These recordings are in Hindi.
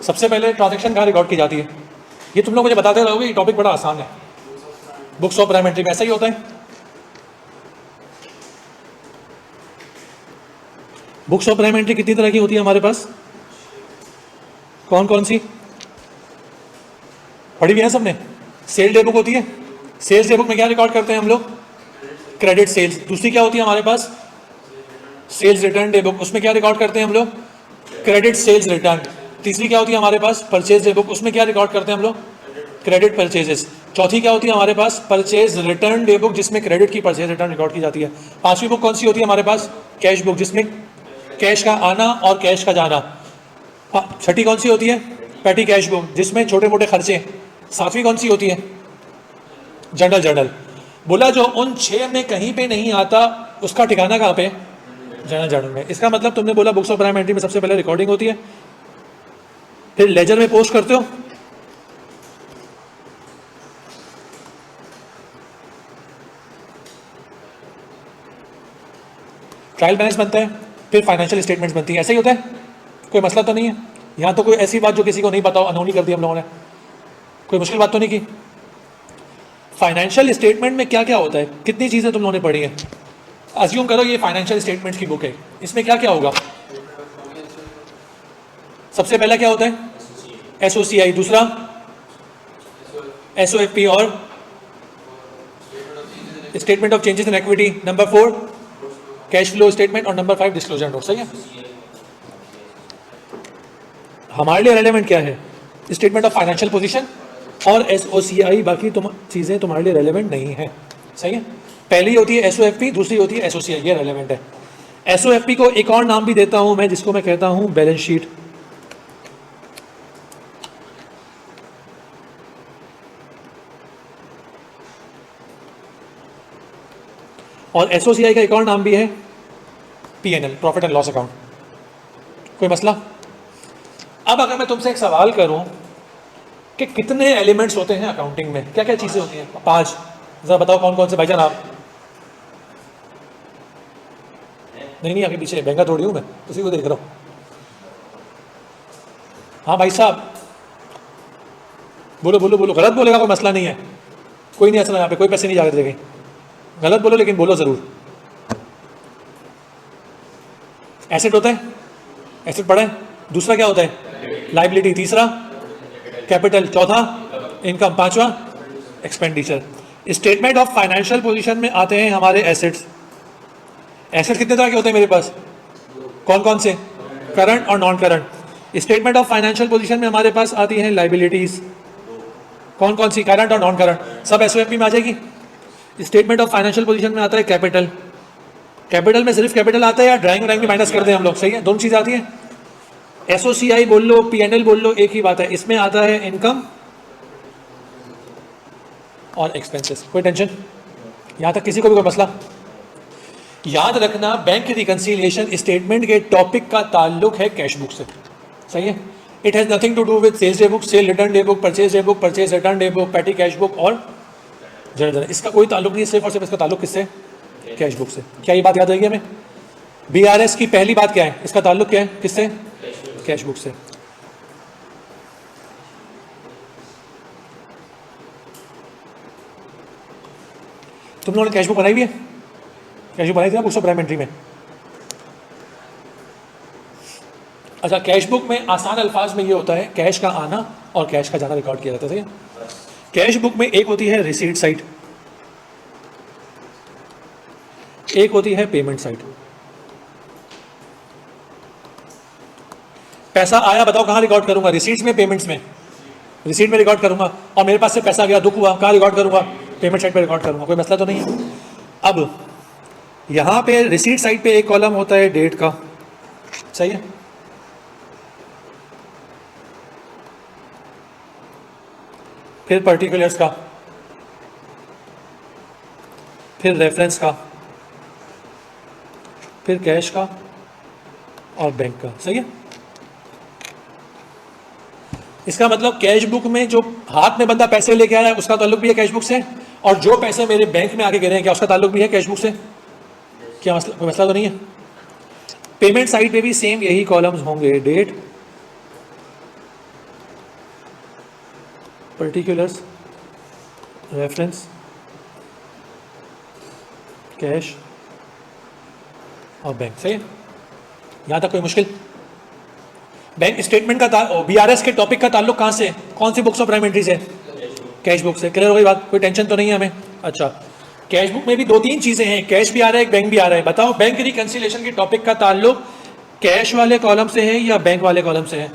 सबसे पहले ट्रांजैक्शन कहाँ रिकॉर्ड की जाती है? ये तुम लोग मुझे बताते रहोगे, ये टॉपिक बड़ा आसान है। बुक्स ऑफ प्राइम एंट्री में ऐसा ही होता है। बुक्स ऑफ प्राइम एंट्री कितनी तरह की होती है हमारे पास? कौन कौन सी पढ़ी हुई है सबने? सेल डे बुक होती है। सेल्स डे बुक में क्या रिकॉर्ड करते हैं हम लोग? Credit sales. दूसरी क्या होती है हमारे पास? सेल्स रिटर्न डे बुक, उसमें क्या रिकॉर्ड करते हैं हम लोग? Credit sales return. तीसरी क्या होती है हमारे पास? परचेज डे बुक, उसमें क्या रिकॉर्ड करते हैं हम लोग? Credit purchases. चौथी क्या होती है हमारे पास? परचेज रिटर्न डे बुक, जिसमें क्रेडिट की परचेज रिटर्न रिकॉर्ड की जाती है। पांचवी बुक कौन सी होती है हमारे पास? कैश बुक, जिसमें कैश का आना और कैश का जाना। छठी कौन सी होती है? पैटी कैश बुक, जिसमें छोटे मोटे खर्चे। सातवीं कौन सी होती है? General journal. बोला जो उन 6 में कहीं पे नहीं आता उसका ठिकाना कहाँ पे? जनरल जर्नल में। इसका मतलब तुमने बोला बुक्स ऑफ प्राइम एंट्री में सबसे पहले रिकॉर्डिंग होती है, फिर लेजर में पोस्ट करते हो, ट्रायल बैलेंस बनता है, फिर फाइनेंशियल स्टेटमेंट्स बनती है। ऐसा ही होता है, कोई मसला तो नहीं है यहाँ? तो कोई ऐसी बात जो किसी को नहीं पता हो, अनहोनी कर दी हम लोगों ने? कोई मुश्किल बात तो नहीं की? फाइनेंशियल स्टेटमेंट में क्या क्या होता है? कितनी चीज़ें तुम लोगों ने पढ़ी हैं? अज्यूम करो ये फाइनेंशियल स्टेटमेंट की बुक है, इसमें क्या क्या होगा? सबसे पहला क्या होता है? एसओसीआई। दूसरा एसओएफपी और statement of changes in equity. Number 4 cash flow statement और नंबर 5 डिस्क्लोजर नोट। सही है? हमारे लिए रेलेवेंट क्या है? स्टेटमेंट ऑफ फाइनेंशियल पोजीशन और एसओसीआई। बाकी चीज़ें तुम्हारे लिए रेलेवेंट नहीं है। सही है? पहली होती है एसओएफपी, दूसरी होती है एसओसीआई, ये रेलेवेंट है। एसओएफपी को एक और नाम भी देता हूं मैं, जिसको मैं कहता हूं बैलेंस शीट। और एसओसीआई का एक और नाम भी है PNL, profit and loss account. कोई मसला? अब अगर मैं तुमसे एक सवाल करूं कि कितने एलिमेंट्स होते हैं अकाउंटिंग में, क्या क्या चीजें होती हैं? 5। जरा बताओ कौन कौन से भाईजान आप? नहीं आगे पीछे बहंगा थोड़ी हूं मैं, उसी को देख रहा हूं। हाँ भाई साहब, बोलो बोलो बोलो। गलत बोलेगा कोई मसला नहीं है, कोई नहीं असला यहाँ पे, कोई पैसे नहीं जा रहे थे। गलत बोलो लेकिन बोलो जरूर। एसेट होता है, एसेट पढ़ा है। दूसरा क्या होता है? लाइबिलिटी। तीसरा कैपिटल। चौथा इनकम। पांचवा expenditure. Statement of financial position में आते हैं हमारे एसेट्स। एसेट कितने तरह के होते हैं मेरे पास? कौन कौन से? करंट और non current. Statement of financial position में हमारे पास आती हैं लाइबिलिटीज। कौन कौन सी? करंट और नॉन करंट, सब एसओएफपी में आ जाएगी। स्टेटमेंट ऑफ फाइनेंशियल पोजीशन में आता है कैपिटल। कैपिटल में सिर्फ कैपिटल आता है या ड्राइंग व्राइंग भी माइनस कर दें हम लोग? सही है, दोनों चीज़ आती है। एसओसीआई बोल लो, पीएनएल बोल लो, एक ही बात है। इसमें आता है इनकम और एक्सपेंसेस। कोई टेंशन यहां तक? किसी को भी कोई मसला? याद रखना, बैंक रिकंसिलिएशन स्टेटमेंट के टॉपिक का ताल्लुक है कैश बुक से। सही है? It has nothing to do with sales day book, sale return day book, purchase day book, purchase return day book, petty cash book और जनरल। इसका कोई ताल्लुक नहीं, सिर्फ और सिर्फ इसका ताल्लुक किससे? कैश बुक से। क्या ये बात याद रहेगी हमें? बीआरएस की पहली बात क्या है? इसका ताल्लुक क्या है? किससे? कैश बुक से। तुम लोगों ने कैश बुक बनाई भी है? कैश बुक बनाई थी ना बुक्स ऑफ प्राइम एंट्री में? अच्छा, कैश बुक में आसान अल्फाज में ये होता है, कैश का आना और कैश का जाना रिकॉर्ड किया जाता है। सही है? कैश बुक में एक होती है रिसीट साइड, एक होती है पेमेंट साइड। पैसा आया, बताओ कहां रिकॉर्ड करूंगा? रिसीट्स में, पेमेंट्स में? रिसीट में रिकॉर्ड करूंगा। और मेरे पास से पैसा गया, दुख हुआ, कहां रिकॉर्ड करूंगा? पेमेंट साइड पे रिकॉर्ड करूंगा। कोई मसला तो नहीं है? अब यहां पे रिसीट साइड पे एक कॉलम होता है डेट का। सही है? फिर पर्टिकुलर्स का, फिर रेफरेंस का, फिर कैश का और बैंक का। सही है? इसका मतलब कैश बुक में जो हाथ में बंदा पैसे लेके आया है उसका ताल्लुक भी है कैश बुक से, और जो पैसे मेरे बैंक में आके गिरे हैं क्या उसका ताल्लुक भी है कैश बुक से? क्या मसला? कोई मसला तो नहीं है? पेमेंट साइड पे भी सेम यही कॉलम्स होंगे, डेट, पर्टिकुलर्स, रेफरेंस, कैश और बैंक। सही है, यहाँ तक कोई मुश्किल? बैंक स्टेटमेंट का बीआरएस के टॉपिक का ताल्लुक कहाँ से, कौन सी बुक्स ऑफ प्राइमरी से? कैश बुक से। क्लियर हो गई बात, कोई टेंशन तो नहीं है हमें? अच्छा, कैश बुक में भी दो तीन चीजें हैं, कैश भी आ रहा है, एक बैंक भी आ रहा है। बताओ बैंक रिकंसिलिएशन के टॉपिक का ताल्लुक कैश वाले कॉलम से है या बैंक वाले कॉलम से है?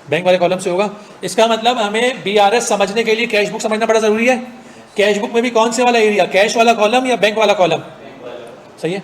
बैंक वाले कॉलम से होगा। इसका मतलब हमें बीआरएस समझने के लिए कैश बुक समझना बड़ा जरूरी है। कैश बुक में भी कौन से वाला एरिया, कैश वाला कॉलम या बैंक वाला कॉलम? सही है।